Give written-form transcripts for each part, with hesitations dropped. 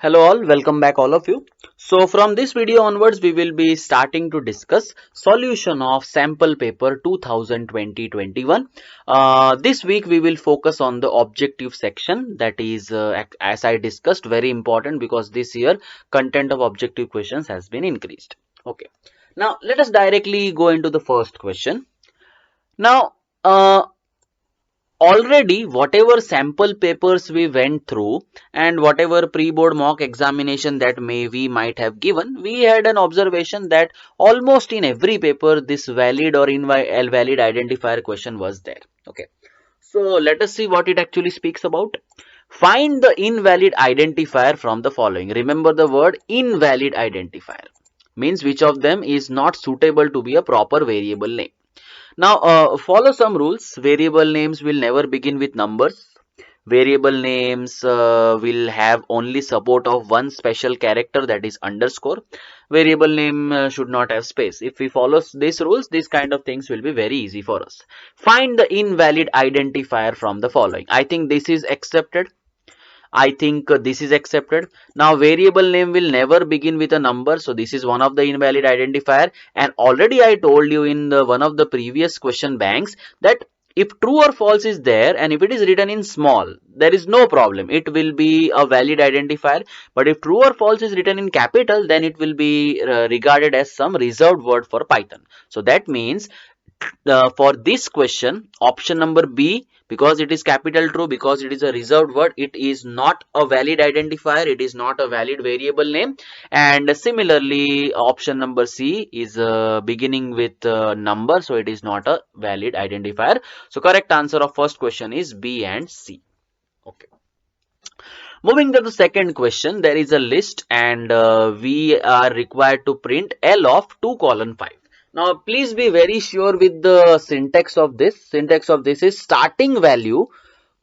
Hello all, welcome back all of you. So from this video onwards, we will be starting to discuss solution of sample paper 2020-21. This week we will focus on the objective section, that is as I discussed, very important because this year content of objective questions has been increased. Okay, now let us directly go into the first question. Now already whatever sample papers we went through and whatever pre-board mock examination that we might have given, we had an observation that almost in every paper this valid or invalid identifier question was there. Okay, so let us see what it actually speaks about. Find the invalid identifier from the following. Remember the word invalid identifier means which of them is not suitable to be a proper variable name. Now, follow some rules. Variable names will never begin with numbers. Variable names will have only support of one special character, that is underscore. Variable name should not have space. If we follow these rules, these kind of things will be very easy for us. Find the invalid identifier from the following. I think this is accepted. I think this is accepted. Now variable name will never begin with a number, so this is one of the invalid identifier. And already I told you in one of the previous question banks that if true or false is there and if it is written in small, there is no problem, it will be a valid identifier. But if true or false is written in capital, then it will be regarded as some reserved word for Python. So that means for this question, option number B, because it is capital true, because it is a reserved word, it is not a valid identifier, it is not a valid variable name. And similarly, option number C is beginning with number, so it is not a valid identifier. So correct answer of first question is B and C. Okay. Moving to the second question, there is a list and we are required to print L of 2:5. Now, please be very sure with the syntax of this. Syntax of this is starting value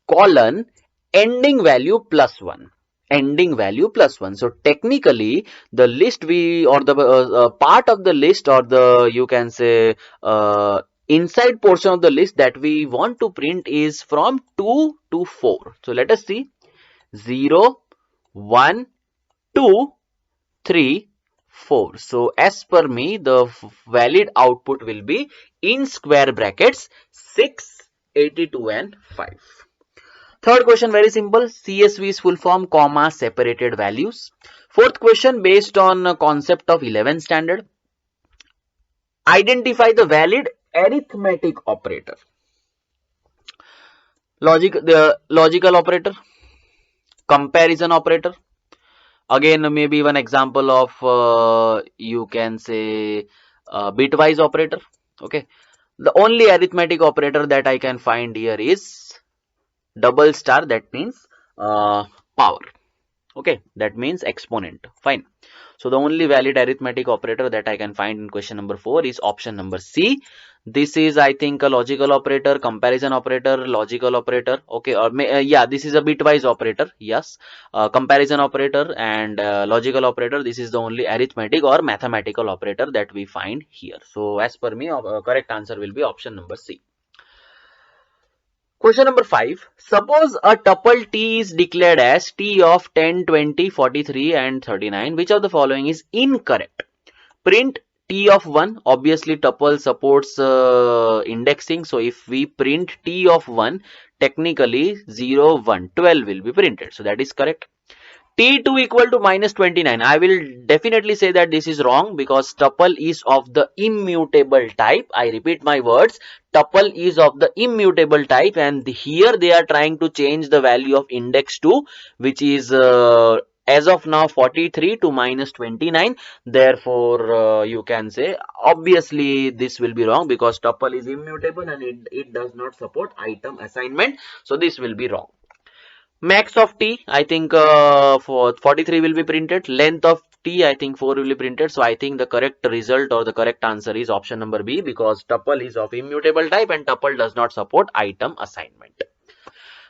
colon ending value plus 1. Ending value plus 1. So technically the list we or the part of the list or the you can say inside portion of the list that we want to print is from 2 to 4. So let us see 0, 1, 2, 3, 4. So as per me, the valid output will be in square brackets 6, 82 and 5. Third question, very simple. CSV is full form, comma, separated values. Fourth question, based on a concept of 11th standard. Identify the valid arithmetic operator. The logical operator, comparison operator. Again, maybe one example of you can say bitwise operator. Okay, the only arithmetic operator that I can find here is double star, that means power. Okay, that means exponent. Fine. So the only valid arithmetic operator that I can find in question number 4 is option number C. This is, I think, a logical operator, comparison operator, logical operator. Okay, or yeah, this is a bitwise operator. Yes, comparison operator and logical operator. This is the only arithmetic or mathematical operator that we find here. So as per me, correct answer will be option number C. Question number 5. Suppose a tuple T is declared as T of 10, 20, 43 and 39. Which of the following is incorrect? Print T of 1. Obviously, tuple supports indexing. So, if we print T of 1, technically 0, 1, 12 will be printed. So, that is correct. T2 equal to minus 29. I will definitely say that this is wrong because tuple is of the immutable type. I repeat my words. Tuple is of the immutable type and here they are trying to change the value of index 2, which is as of now 43 to minus 29. Therefore, you can say obviously this will be wrong because tuple is immutable and it does not support item assignment. So this will be wrong. Max of T, I think for 43 will be printed. Length of T, I think 4 will be printed. So I think the correct result or the correct answer is option number B because tuple is of immutable type and tuple does not support item assignment.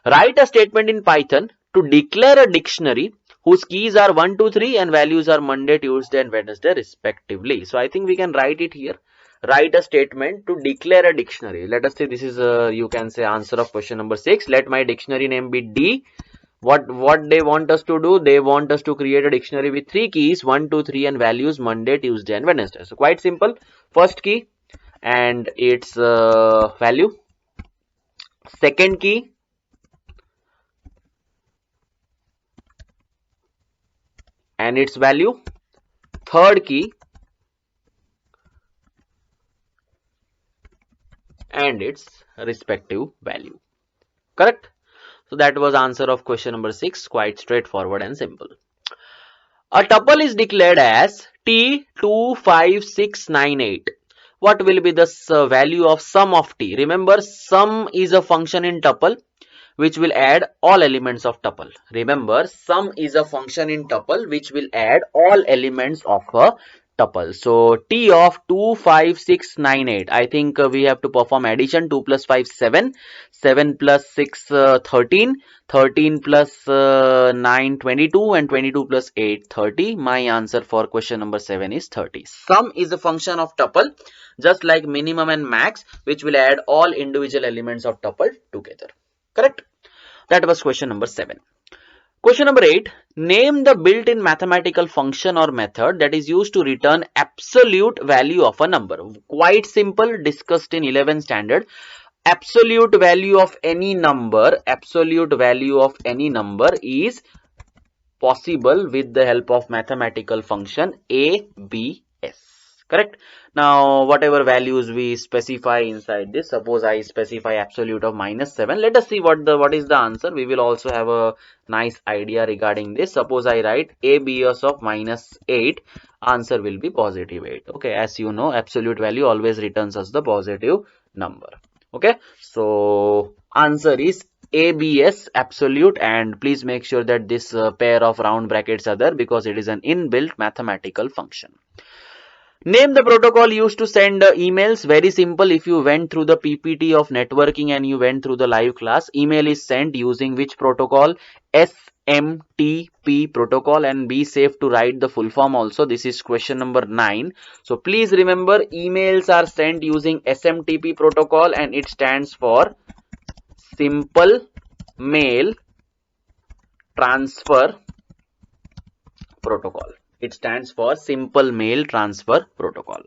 Write a statement in Python to declare a dictionary whose keys are 1, 2, 3 and values are Monday, Tuesday and Wednesday respectively. So I think we can write it here. Write a statement to declare a dictionary. Let us say this is you can say answer of question number 6. Let my dictionary name be D. What they want us to do? They want us to create a dictionary with 3 keys, 1, 2, 3, and values Monday, Tuesday, and Wednesday. So quite simple. First key and its value. Second key and its value. Third key and its respective value. Correct? So that was answer of question number 6. Quite straightforward and simple. A tuple is declared as T25698. What will be the value of sum of T? Remember, sum is a function in tuple which will add all elements of tuple. Remember, sum is a function in tuple which will add all elements of a tuple. So T of 25698. I think we have to perform addition. 2 plus 5 7, 7 plus 6 13, 13 plus 9 22, and 22 plus 8 30. My answer for question number 7 is 30. Sum is a function of tuple just like minimum and max which will add all individual elements of tuple together. Correct? That was question number 7. Question number 8. Name the built-in mathematical function or method that is used to return absolute value of a number. Quite simple, discussed in 11th standard. Absolute value of any number is possible with the help of mathematical function ABS. Correct? Now, whatever values we specify inside this, suppose I specify absolute of -7. Let us see what is the answer. We will also have a nice idea regarding this. Suppose I write ABS of -8. Answer will be positive 8. Okay, as you know, absolute value always returns us the positive number. Okay, so answer is ABS, absolute, and please make sure that this pair of round brackets are there because it is an inbuilt mathematical function. Name the protocol used to send emails. Very simple. If you went through the PPT of networking and you went through the live class, email is sent using which protocol? SMTP protocol, and be safe to write the full form also. This is question number 9. So please remember, emails are sent using SMTP protocol and it stands for Simple Mail Transfer Protocol. It stands for Simple Mail Transfer Protocol.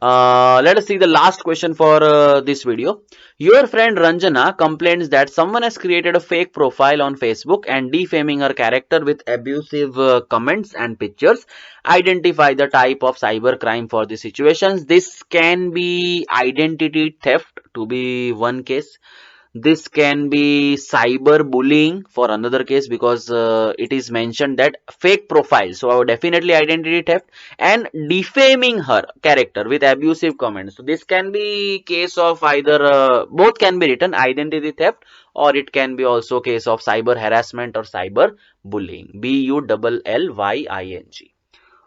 Let us see the last question for this video. Your friend Ranjana complains that someone has created a fake profile on Facebook and defaming her character with abusive comments and pictures. Identify the type of cyber crime for these situations. This can be identity theft to be one case. This can be cyber bullying for another case because it is mentioned that fake profile. So definitely identity theft and defaming her character with abusive comments. So this can be case of either both can be written, identity theft, or it can be also case of cyber harassment or cyber bullying. BULLYING.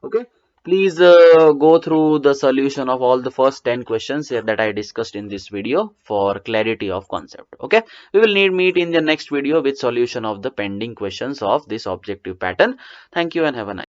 Okay. Please go through the solution of all the first 10 questions that I discussed in this video for clarity of concept. Okay, we will meet in the next video with solution of the pending questions of this objective pattern. Thank you and have a nice day.